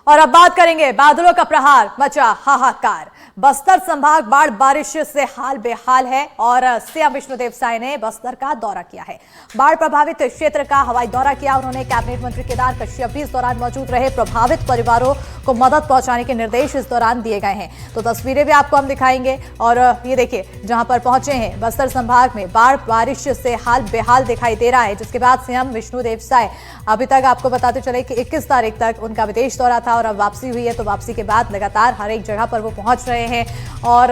और अब बात करेंगे बादलों का प्रहार मचा हाहाकार। बस्तर संभाग बाढ़ बारिश से हाल बेहाल है और सीएम विष्णुदेव साय ने बस्तर का दौरा किया है। बाढ़ प्रभावित क्षेत्र का हवाई दौरा किया। उन्होंने कैबिनेट मंत्री केदार कश्यप भी इस दौरान मौजूद रहे। प्रभावित परिवारों को मदद पहुंचाने के निर्देश इस दौरान दिए गए हैं। तो तस्वीरें भी आपको हम दिखाएंगे और ये देखिए जहां पर पहुंचे हैं बस्तर संभाग में बाढ़ बारिश से हाल बेहाल दिखाई दे रहा है। जिसके बाद सीएम विष्णुदेव साय अभी तक आपको बताते चले कि 21 तारीख तक उनका विदेश दौरा था और अब वापसी हुई है। तो वापसी के बाद लगातार हर एक जगह पर वो पहुंच रहे हैं और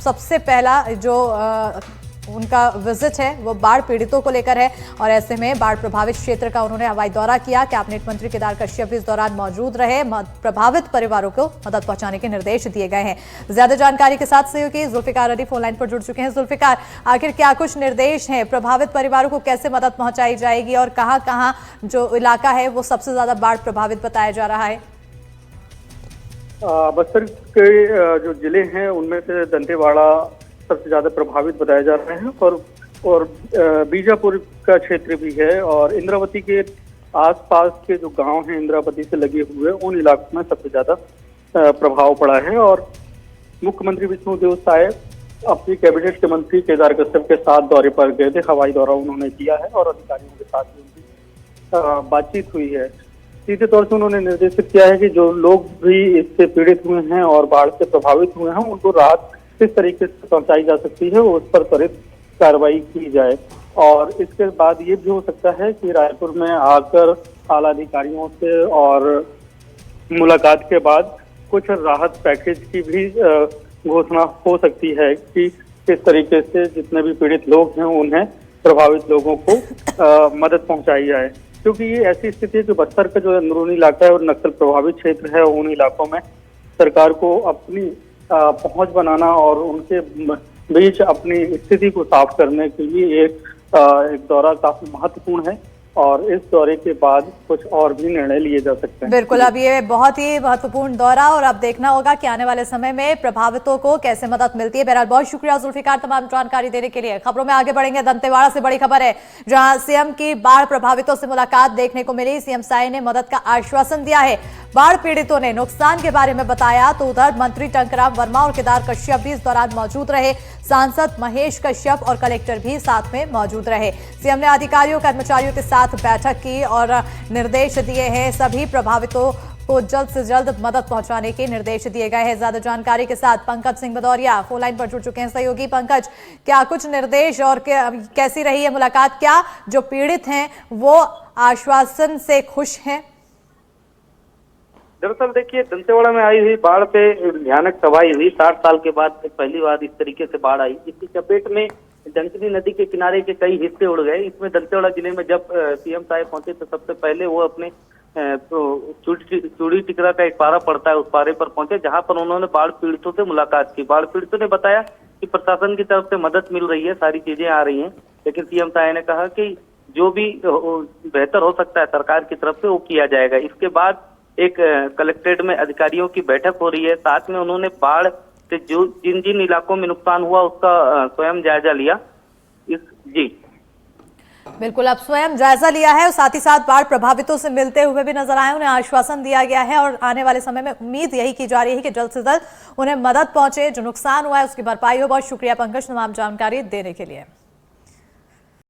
सबसे पहला जो उनका विजिट है वो बाढ़ पीड़ितों को लेकर है और ऐसे में बाढ़ प्रभावित क्षेत्र का उन्होंने हवाई दौरा किया। कैबिनेट मंत्री केदार कश्यप भी इस दौरान मौजूद रहे। प्रभावित परिवारों को मदद पहुंचाने के निर्देश दिए गए हैं। ज्यादा जानकारी के साथ सहयोगी जुल्फिकार अली फोन लाइन पर जुड़ चुके हैं। जुल्फिकार, आखिर क्या कुछ निर्देश हैं? प्रभावित परिवारों को कैसे मदद पहुंचाई जाएगी और कहां जो इलाका है वो सबसे ज्यादा बाढ़ प्रभावित बताया जा रहा है? बस्तर के जो जिले हैं उनमें से दंतेवाड़ा सबसे ज्यादा प्रभावित बताए जा रहे हैं और बीजापुर का क्षेत्र भी है और इंद्रावती के आसपास के जो गांव हैं इंद्रावती से लगे हुए उन इलाकों में सबसे ज्यादा प्रभाव पड़ा है। और मुख्यमंत्री विष्णुदेव साय अपनी कैबिनेट के मंत्री केदार कश्यप के साथ दौरे पर गए थे। हवाई दौरा उन्होंने किया है और अधिकारियों के साथ भी उनकी बातचीत हुई है। सीधे तौर से उन्होंने निर्देशित किया है कि जो लोग भी इससे पीड़ित हुए हैं और बाढ़ से प्रभावित हुए हैं उनको राहत किस तरीके से पहुंचाई जा सकती है उस पर त्वरित कार्रवाई की जाए। और इसके बाद ये भी हो सकता है कि रायपुर में आकर आला अधिकारियों से और मुलाकात के बाद कुछ राहत पैकेज की भी घोषणा हो सकती है कि किस तरीके से जितने भी पीड़ित लोग हैं उन्हें प्रभावित लोगों को मदद पहुंचाई जाए। क्योंकि ये ऐसी स्थिति है कि बस्तर का जो अंदरूनी इलाका है और नक्सल प्रभावित क्षेत्र है उन इलाकों में सरकार को अपनी पहुंच बनाना और उनके बीच अपनी स्थिति को साफ करने के लिए एक दौरा काफी महत्वपूर्ण है और इस दौरे के बाद कुछ और भी निर्णय लिए जा सकते हैं। बिल्कुल, अब ये बहुत ही महत्वपूर्ण दौरा और अब देखना होगा कि आने वाले समय में प्रभावितों को कैसे मदद मिलती है। बहरहाल बहुत शुक्रिया जुल्फिकार तमाम जानकारी देने के लिए। खबरों में आगे बढ़ेंगे। दंतेवाड़ा से बड़ी खबर है जहां सीएम की बाढ़ प्रभावितों से मुलाकात देखने को मिली। सीएम साय ने मदद का आश्वासन दिया है। बाढ़ पीड़ितों ने नुकसान के बारे में बताया तो उधर मंत्री टंकराम वर्मा और केदार कश्यप भी इस दौरान मौजूद रहे। सांसद महेश कश्यप और कलेक्टर भी साथ में मौजूद रहे। सीएम ने अधिकारियों कर्मचारियों के साथ बैठक की और निर्देश दिए हैं। सभी प्रभावितों को जल्द से जल्द मदद पहुंचाने के निर्देश दिए गए हैं। ज्यादा जानकारी के साथ पंकज सिंह भदौरिया फोन लाइन पर जुड़ चुके हैं। सहयोगी पंकज, क्या कुछ निर्देश और कैसी रही है मुलाकात? क्या जो पीड़ित हैं वो आश्वासन से खुश हैं? दरअसल देखिए, दंतेवाड़ा में आई हुई बाढ़ पे भयानक तबाही हुई। 60 साल के बाद पहली बार इस तरीके से बाढ़ आई। इसकी चपेट में डंकनी नदी के किनारे के कई हिस्से उड़ गए। इसमें दंतेवाड़ा जिले में जब सीएम साहब पहुंचे तो सबसे पहले वो अपने चूड़ी टिकरा का एक पारा पड़ता है उस पारे पर पहुंचे जहां पर उन्होंने बाढ़ पीड़ितों से मुलाकात की। बाढ़ पीड़ितों ने बताया कि प्रशासन की तरफ से मदद मिल रही है, सारी चीजें आ रही हैं, लेकिन सीएम साहब ने कहा कि जो भी बेहतर हो सकता है सरकार की तरफ से वो किया जाएगा। इसके बाद एक कलेक्ट्रेट में अधिकारियों की बैठक हो रही है। साथ में उन्होंने बाढ़ से जो जिन जिन इलाकों में नुकसान हुआ उसका स्वयं जायजा लिया। जी बिल्कुल, अब स्वयं जायजा लिया है और साथ ही साथ बाढ़ प्रभावितों से मिलते हुए भी नजर आए। उन्हें आश्वासन दिया गया है और आने वाले समय में उम्मीद यही की जा रही है कि जल्द से जल्द उन्हें मदद पहुंचे, जो नुकसान हुआ है उसकी भरपाई हो। बहुत शुक्रिया पंकज तमाम जानकारी देने के लिए।